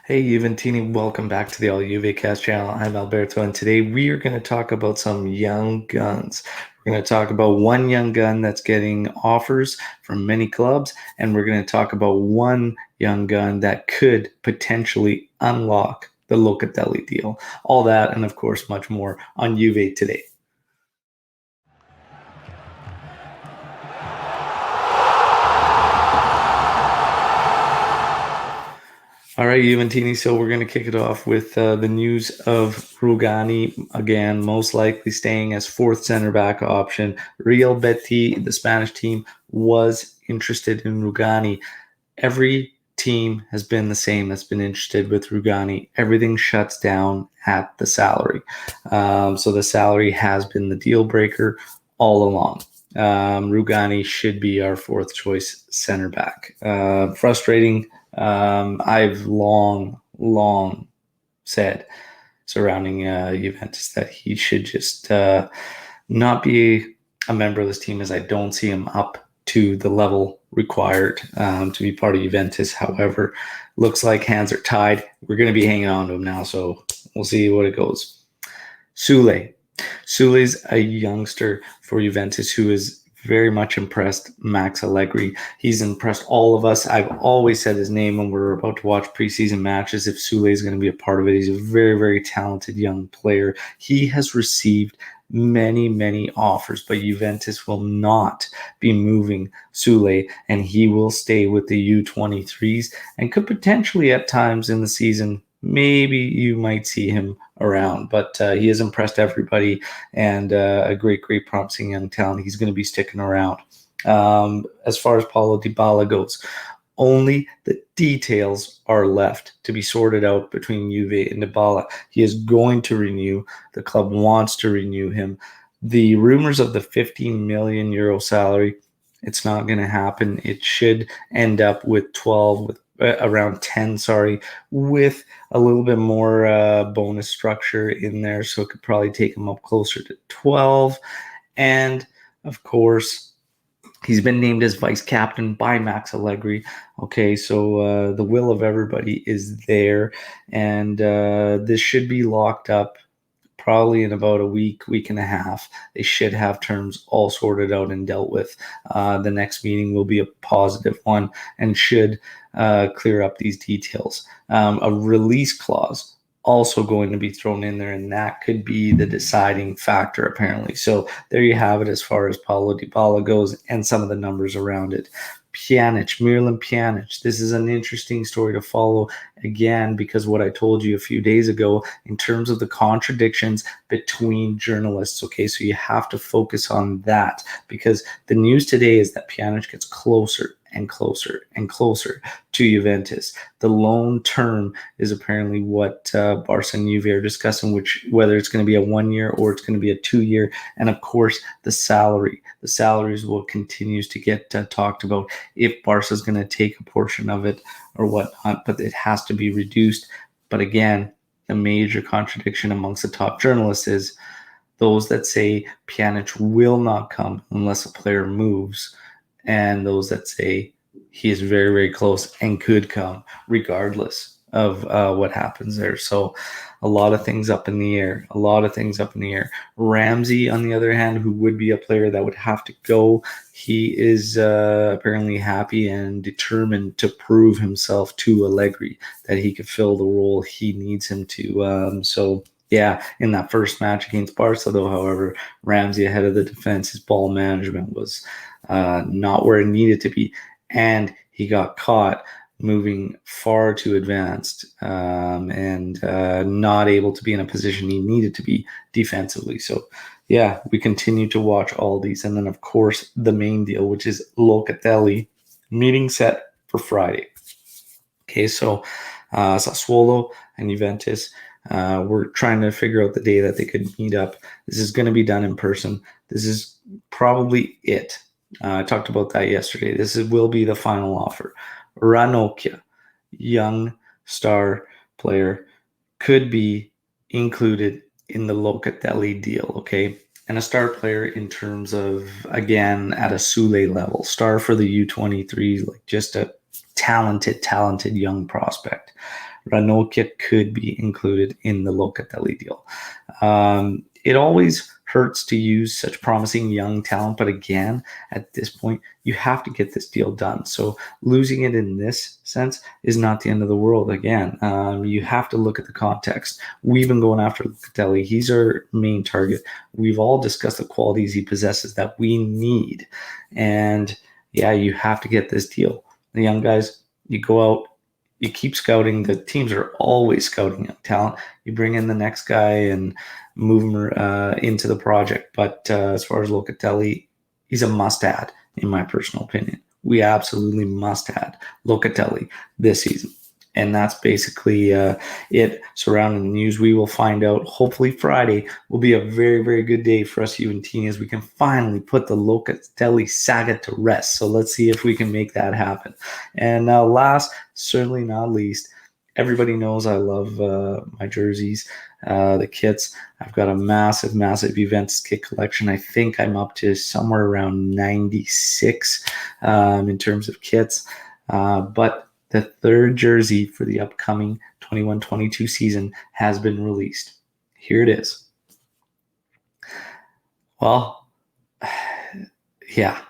Hey, Juventini, welcome back to the All Juve Cast channel. I'm Alberto, and today we are going to talk about some young guns. We're going to talk about one young gun that's getting offers from many clubs, and we're going to talk about one young gun that could potentially unlock the Locatelli deal. All that, and of course, much more on Juve today. All right, Juventini. So we're going to kick it off with the news of Rugani again, most likely staying as fourth center back option. Real Betis, the Spanish team, was interested in Rugani. Every team has been the same that's been interested with Rugani. Everything shuts down at the salary. So the salary has been the deal breaker all along. Rugani should be our fourth choice center back. Frustrating. I've long said surrounding Juventus that he should just not be a member of this team, as I don't see him up to the level required to be part of Juventus. However, looks like hands are tied. We're going to be hanging on to him now, so we'll see what it goes. Sule. Sule's a youngster for Juventus who is very much impressed Max Allegri. He's impressed all of us. I've always said his name when we're about to watch preseason matches if Sule is going to be a part of it. He's a very, very talented young player. He has received many offers, but Juventus will not be moving Sule, and he will stay with the U23s and could potentially at times in the season, maybe you might see him around, but he has impressed everybody and a great promising young talent. He's going to be sticking around. As far as Paulo Dybala goes, only the details are left to be sorted out between Juve and Dybala. He is going to renew. The club wants to renew him. The rumors of the 15 million euro salary, it's not going to happen. It should end up with 12, with around 10, with a little bit more bonus structure in there. So it could probably take him up closer to 12. And of course, he's been named as vice captain by Max Allegri. Okay, so the will of everybody is there, and this should be locked up probably in about a week and a half. They should have terms all sorted out and dealt with. The next meeting will be a positive one and should clear up these details. A release clause also going to be thrown in there, and that could be the deciding factor, apparently. So there you have it as far as Paulo Dybala goes and some of the numbers around it. Miralem Pjanic. This is an interesting story to follow again, because what I told you a few days ago in terms of the contradictions between journalists. Okay, so you have to focus on that, because the news today is that Pjanic gets closer and closer to Juventus. The loan term is apparently what Barca and Juve are discussing, whether it's going to be a 1 year or it's going to be a 2 year. And of course, the salaries will continues to get talked about if Barca is going to take a portion of it or whatnot, but it has to be reduced. But again, the major contradiction amongst the top journalists is those that say Pjanic will not come unless a player moves, and those that say he is very close and could come regardless of what happens there. So a lot of things up in the air. Ramsey, on the other hand, who would be a player that would have to go, he is apparently happy and determined to prove himself to Allegri that he could fill the role he needs him to. So yeah, in that first match against Barca, though, however, Ramsey ahead of the defense, his ball management was not where it needed to be, and he got caught moving far too advanced and not able to be in a position he needed to be defensively. So yeah, we continue to watch all these. And then of course the main deal, which is Locatelli, meeting set for Friday. Okay, so Sassuolo and Juventus, we're trying to figure out the day that they could meet up. This is going to be done in person. This is probably it. I talked about that yesterday. Will be the final offer. Ranocchia, young star player, could be included in the Locatelli deal, okay? And a star player in terms of, again, at a Sule level, star for the U23, like just a talented young prospect. Ranocchia could be included in the Locatelli deal. It always hurts to use such promising young talent, but again, at this point, you have to get this deal done. So losing it in this sense is not the end of the world. Again, you have to look at the context. We've been going after Locatelli. He's our main target. We've all discussed the qualities he possesses that we need. And yeah, you have to get this deal. The young guys, you go out, you keep scouting. The teams are always scouting young talent. You bring in the next guy and move him into the project. But as far as Locatelli, he's a must-add, in my personal opinion. We absolutely must add Locatelli this season. And that's basically it surrounding the news. We will find out. Hopefully Friday will be a very, very good day for us Juventini as we can finally put the Locatelli saga to rest. So let's see if we can make that happen. And last, certainly not least, everybody knows I love my jerseys, the kits. I've got a massive, massive Juventus kit collection. I think I'm up to somewhere around 96 in terms of kits. But the third jersey for the upcoming 21-22 season has been released. Here it is. Well, yeah,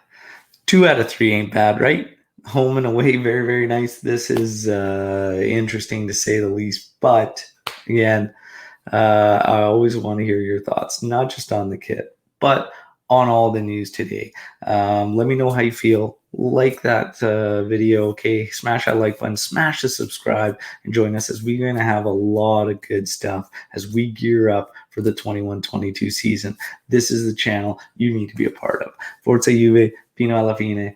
2 out of 3 ain't bad, right? Home and away, very, very nice. This is interesting to say the least. But again, I always want to hear your thoughts, not just on the kit, but on all the news today. Let me know how you feel. Like that video, okay? Smash that like button, smash the subscribe, and join us as we're going to have a lot of good stuff as we gear up for the 21-22 season. This is the channel you need to be a part of. Forza Juve, fino alla fine.